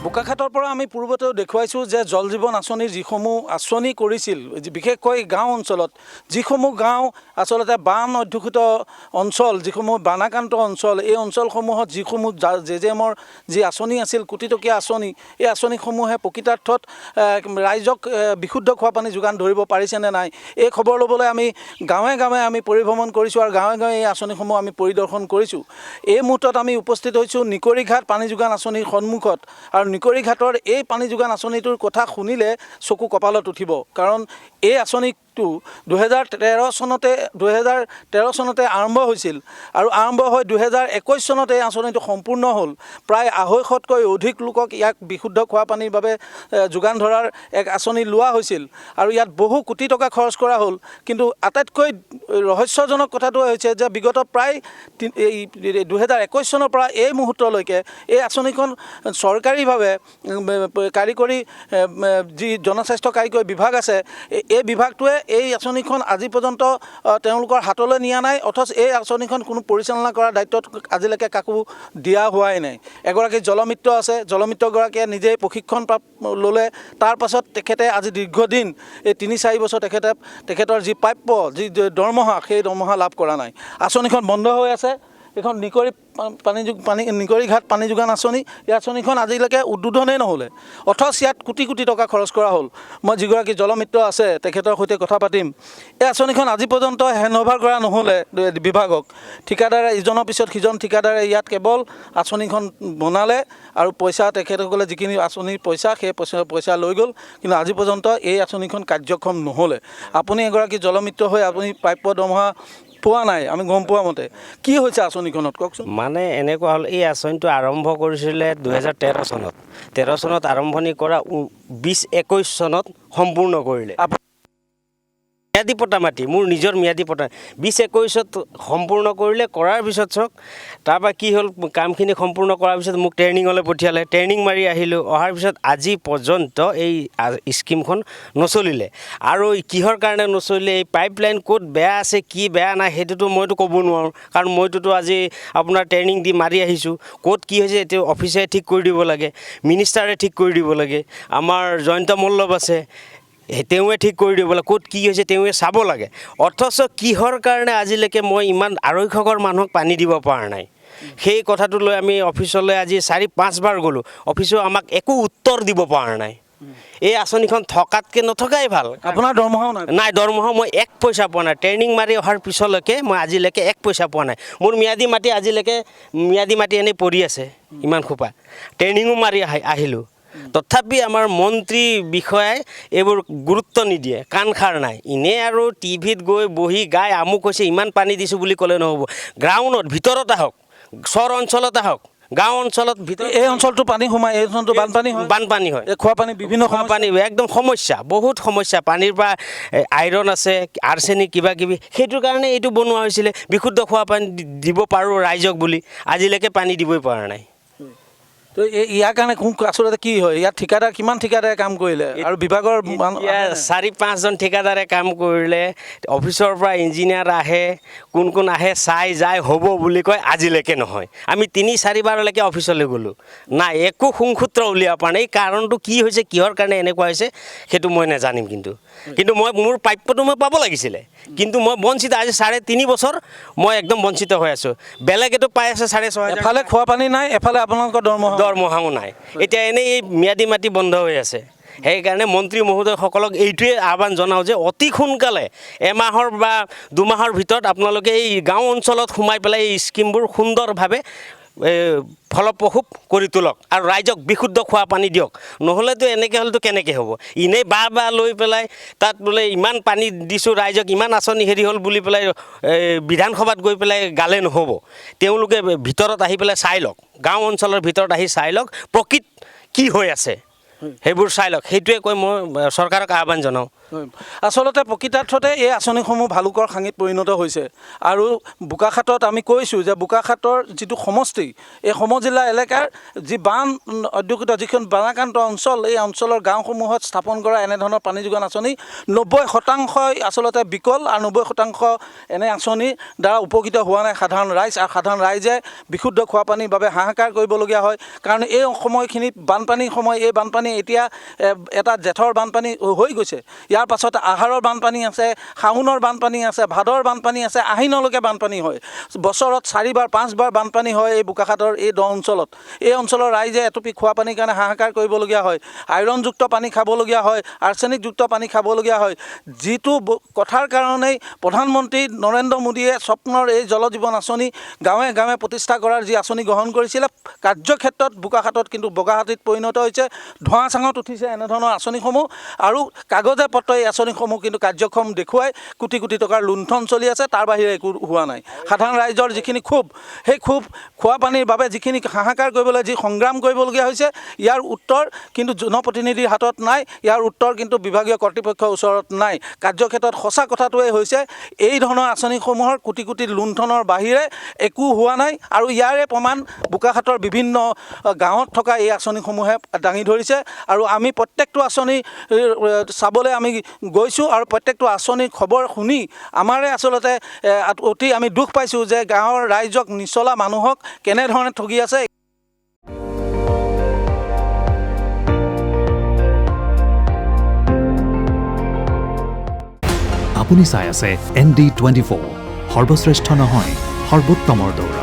বোকাখাটৰ পৰা আমি পূৰ্বতেও দেখুৱাইছোঁ যে জল জীৱন আঁচনিৰ যিসমূহ আঁচনি কৰিছিল বিশেষকৈ গাঁও অঞ্চলত যিসমূহ গাঁও আচলতে বান অধ্যুষিত অঞ্চল যিসমূহ বানাক্ৰান্ত অঞ্চল এই অঞ্চলসমূহত যিসমূহ জেজেমৰ যি আঁচনি আছিল কোটিটকীয়া আঁচনি এই আঁচনিসমূহে প্ৰকৃতাৰ্থত ৰাইজক বিশুদ্ধ খোৱা পানী যোগান ধৰিব পাৰিছেনে নাই এই খবৰ ল'বলৈ আমি গাঁৱে গাঁৱে আমি পৰিভ্ৰমণ কৰিছোঁ আৰু গাঁৱে গাঁৱে এই আঁচনিসমূহ আমি পৰিদৰ্শন কৰিছোঁ। এই মুহূৰ্তত আমি উপস্থিত হৈছোঁ নিকৰিঘাট পানী যোগান আঁচনিৰ সন্মুখত আৰু নিকৰিঘাটৰ এই পানী যোগান আঁচনিটোৰ কথা শুনিলে চকু কপালত উঠিব কাৰণ এই আঁচনিটো 2013 চনতে আৰম্ভ হৈছিল আৰু আৰম্ভ হৈ 2021 চনতে এই আঁচনিটো সম্পূৰ্ণ হ'ল। প্ৰায় 250তকৈ অধিক লোকক ইয়াক বিশুদ্ধ খোৱা পানীৰ বাবে যোগান ধৰাৰ এক আঁচনি লোৱা হৈছিল আৰু ইয়াত বহু কোটি টকা খৰচ কৰা হ'ল। কিন্তু আটাইতকৈ ৰহস্যজনক কথাটো হৈছে যে বিগত প্ৰায় 2021 চনৰ পৰা এই মুহূৰ্তলৈকে এই আঁচনিখন চৰকাৰীভাৱে কাৰিকৰী যি জনস্বাস্থ্য কাৰিকৰী বিভাগ আছে এই বিভাগটোৱে এই আঁচনিখন আজি পৰ্যন্ত তেওঁলোকৰ হাতলৈ নিয়া নাই অথচ এই আঁচনিখন কোনো পৰিচালনা কৰাৰ দায়িত্বত আজিলৈকে কাকো দিয়া হোৱাই নাই। এগৰাকী জলমিত্ৰ আছে, জলমিত্ৰগৰাকীয়ে নিজেই প্ৰশিক্ষণ ল'লে তাৰ পাছত তেখেতে আজি দীৰ্ঘদিন এই 3-4 বছৰ তেখেতৰ যি প্ৰাপ্য যি দৰমহা সেই দৰমহা লাভ কৰা নাই। আঁচনিখন বন্ধ হৈ আছে। এইখন নিকৰিঘাট পানী যোগান আঁচনি এই আঁচনিখন আজিলৈকে উদ্বোধনেই নহ'লে অথচ ইয়াত কোটি কোটি টকা খৰচ কৰা হ'ল। মই যিগৰাকী জলমিত্ৰ আছে তেখেতৰ সৈতে কথা পাতিম। এই আঁচনিখন আজি পৰ্যন্ত হেণ্ডঅভাৰ কৰা নহ'লে বিভাগক। ঠিকাদাৰে ইজনৰ পিছত সিজন ঠিকাদাৰে ইয়াত কেৱল আঁচনিখন বনালে আৰু পইচা তেখেতসকলে যিখিনি আঁচনিৰ পইচা সেই পইচা লৈ গ'ল কিন্তু আজি পৰ্যন্ত এই আঁচনিখন কাৰ্যক্ষম নহ'লে। আপুনি এগৰাকী জলমিত্ৰ হৈ আপুনি প্ৰাপ্য দৰমহা পোৱা নাই আমি গম পোৱা মতে কি হৈছে আঁচনিখনত কওকচোন। মানে এনেকুৱা হ'ল এই আঁচনিটো আৰম্ভ কৰিছিলে 2013 চনত 13 চনত আৰম্ভণি কৰা 2021 চনত সম্পূৰ্ণ কৰিলে। ম্যাদী পটা মাটি মোৰ নিজৰ ম্যাদী পটা 2021ত সম্পূৰ্ণ কৰিলে। কৰাৰ পিছত চাওক তাৰপৰা কি হ'ল কামখিনি সম্পূৰ্ণ কৰাৰ পিছত মোক ট্ৰেইনিঙলৈ পঠিয়ালে। ট্ৰেইনিং মাৰি আহিলোঁ। অহাৰ পিছত আজি পৰ্যন্ত এই স্কিমখন নচলিলে আৰু কিহৰ কাৰণে নচলিলে এই পাইপলাইন ক'ত বেয়া আছে কি বেয়া নাই সেইটোতো মইতো ক'ব নোৱাৰোঁ কাৰণ মইতো আজি আপোনাৰ ট্ৰেইনিং দি মাৰি আহিছোঁ। ক'ত কি হৈছে এইটো অফিচাৰে ঠিক কৰি দিব লাগে, মিনিষ্টাৰে ঠিক কৰি দিব লাগে, আমাৰ জয়ন্ত মল্লভ আছে তেওঁৱে ঠিক কৰি দিব লাগে, ক'ত কি হৈছে তেওঁৱে চাব লাগে। অথচ কিহৰ কাৰণে আজিলৈকে মই ইমান 250 ঘৰ মানুহক পানী দিব পৰা নাই সেই কথাটো লৈ আমি অফিচলৈ আজি 4-5 বাৰ গ'লোঁ। অফিচেও আমাক একো উত্তৰ দিব পৰা নাই। এই আঁচনিখন থকাতকৈ নথকাই ভাল। আপোনাৰ দৰমহাও নাই? দৰমহা মই 1 পইচা পোৱা নাই। ট্ৰেইনিং মাৰি অহাৰ পিছলৈকে মই আজিলৈকে 1 পইচা পোৱা নাই। মোৰ ম্যাদী মাটি আজিলৈকে এনেই পৰি আছে ইমান সোপা। ট্ৰেইনিঙো মাৰি আহিলোঁ তথাপি আমাৰ মন্ত্ৰী বিষয়াই এইবোৰ গুৰুত্ব নিদিয়ে, কাণ খাৰ নাই। এনেই আৰু টিভিত গৈ বহি গাই আমুক হৈছে ইমান পানী দিছোঁ বুলি ক'লে নহ'ব। গ্ৰাউণ্ডত ভিতৰত আহক, চৰ অঞ্চলত আহক, গাঁও অঞ্চলত ভিতৰত এই অঞ্চলটো পানী সোমাই এই অঞ্চলটো বানপানী হয়। এই খোৱা পানী বিভিন্ন পানী একদম সমস্যা, বহুত সমস্যা। পানীৰ পৰা আইৰণ আছে, আৰ্ছেনিক কিবা কিবি সেইটোৰ কাৰণে এইটো বনোৱা হৈছিলে বিশুদ্ধ খোৱা পানী দিব পাৰোঁ ৰাইজক বুলি। আজিলৈকে পানী দিবই পৰা নাই। তো ইয়াৰ কাৰণে আচলতে কি হয় ইয়াত ঠিকাদাৰ কিমান ঠিকাদাৰে কাম কৰিলে আৰু বিভাগৰ 4-5 জন ঠিকাদাৰে কাম কৰিলে। অফিচৰ পৰা ইঞ্জিনিয়াৰ আহে, কোন আহে চাই যায় হ'ব বুলি কয় আজিলৈকে নহয়। আমি 3-4 বাৰলৈকে অফিচলৈ গ'লোঁ নাই একো সুংসূত্ৰ উলিয়াব পৰা নাই। এই কাৰণটো কি হৈছে কিহৰ কাৰণে এনেকুৱা হৈছে সেইটো মই নাজানিম কিন্তু মোৰ প্ৰাপ্যটো মই পাব লাগিছিলে কিন্তু মই বঞ্চিত। আজি 3.5 বছৰ মই একদম বঞ্চিত হৈ আছোঁ। বেলেগেতো পাই আছে 6,500। এফালে খোৱা পানী নাই, এফালে আপোনালোকৰ দৰমহাও নাই। এতিয়া এনেই এই ম্যাদী মাটি বন্ধ হৈ আছে। সেইকাৰণে মন্ত্ৰী মহোদয়সকলক এইটোৱে আহ্বান জনাওঁ যে অতি সোনকালে 1 মাহৰ বা 2 মাহৰ ভিতৰত আপোনালোকে এই গাঁও অঞ্চলত সোমাই পেলাই এই স্কিমবোৰ সুন্দৰভাৱে ফলপ্ৰসূ কৰি তোলক আৰু ৰাইজক বিশুদ্ধ খোৱা পানী দিয়ক। নহ'লেতো এনেকৈ হ'লেতো কেনেকৈ হ'ব। এনেই বাৰ লৈ পেলাই তাত বোলে ইমান পানী দিছোঁ ৰাইজক ইমান আঁচনি হেৰি হ'ল বুলি পেলাই বিধানসভাত গৈ পেলাই গালে নহ'ব। তেওঁলোকে ভিতৰত আহি পেলাই চাই লওক, গাঁও অঞ্চলৰ ভিতৰত আহি চাই লওক প্ৰকৃত কি হৈ আছে। সেইবোৰ চাই লওক, সেইটোৱে কৈ মই চৰকাৰক আহ্বান জনাওঁ। আচলতে প্ৰকৃতাৰ্থতে এই আঁচনিসমূহ ভালুকৰ খাঙিত পৰিণত হৈছে আৰু বোকাখাটত আমি কৈছোঁ যে বোকাখাটৰ যিটো সমষ্টি, এই সমজিলা এলেকাৰ যি বান অধ্যুষিত যিখন বানাক্ৰান্ত অঞ্চল, এই অঞ্চলৰ গাঁওসমূহত স্থাপন কৰা এনেধৰণৰ পানী যোগান আঁচনি 90% আচলতে বিকল আৰু 90% এনে আঁচনিৰ দ্বাৰা উপকৃত হোৱা নাই সাধাৰণ ৰাইজ। আৰু সাধাৰণ ৰাইজে বিশুদ্ধ খোৱা পানীৰ বাবে হাহাকাৰ কৰিবলগীয়া হয়, কাৰণ এই সময়খিনিত বানপানীৰ সময়, এই বানপানী এতিয়া এটা জেঠৰ বানপানী হৈ গৈছে, ইয়াৰ পাছত আহাৰৰ বানপানী আছে, শাওণৰ বানপানী আছে, ভাদৰ বানপানী আছে, আহিনলৈকে বানপানী হয়। বছৰত 4বাৰ 5বাৰ বানপানী হয় এই বোকাখাটৰ এই দ অঞ্চলত। এই অঞ্চলৰ ৰাইজে এটুপি খোৱা পানীৰ কাৰণে হাহাকাৰ কৰিবলগীয়া হয়, আইৰণযুক্ত পানী খাবলগীয়া হয়, আৰ্ছেনিকযুক্ত পানী খাবলগীয়া হয়, যিটো কথাৰ কাৰণেই প্ৰধানমন্ত্ৰী নৰেন্দ্ৰ মোদীয়ে স্বপ্নৰ এই জল জীৱন আঁচনি গাঁৱে গাঁৱে প্ৰতিষ্ঠা কৰাৰ যি আঁচনি গ্ৰহণ কৰিছিলে, কাৰ্যক্ষেত্ৰত বোকাখাটত কিন্তু বগাহাতীত পৰিণত হৈছে। ধোঁৱা চাঙত উঠিছে এনেধৰণৰ আঁচনিসমূহ, আৰু কাগজে পত্ৰ এই আঁচনিসমূহ কিন্তু কাৰ্যক্ষম দেখুৱাই কোটি কোটি টকাৰ লুণ্ঠন চলি আছে, তাৰ বাহিৰে একো হোৱা নাই। সাধাৰণ ৰাইজৰ যিখিনি ক্ষোভ, সেই ক্ষোভ খোৱা পানীৰ বাবে যিখিনি হাহাকাৰ কৰিবলৈ যি সংগ্ৰাম কৰিবলগীয়া হৈছে, ইয়াৰ উত্তৰ কিন্তু জনপ্ৰতিনিধিৰ হাতত নাই, ইয়াৰ উত্তৰ কিন্তু বিভাগীয় কৰ্তৃপক্ষৰ ওচৰত নাই। কাৰ্যক্ষেত্ৰত সঁচা কথাটোৱে হৈছে এই ধৰণৰ আঁচনিসমূহৰ কোটি কোটি লুণ্ঠনৰ বাহিৰে একো হোৱা নাই। আৰু ইয়াৰে প্ৰমাণ বোকাখাটৰ বিভিন্ন গাঁৱত থকা এই আঁচনিসমূহে দাঙি ধৰিছে। আৰু আমি প্ৰত্যেকটো আঁচনি চাবলৈ আমি গৈছোঁ, আৰু প্ৰত্যেকটো আঁচনিৰ খবৰ শুনি আমাৰে আচলতে অতি আমি দুখ পাইছোঁ যে গাঁৱৰ ৰাইজক, নিচলা মানুহক কেনেধৰণে ঠগি আছে। আপুনি চাই আছে ND24, সৰ্বশ্ৰেষ্ঠ নহয়, সৰ্বোত্তমৰ দৌৰ।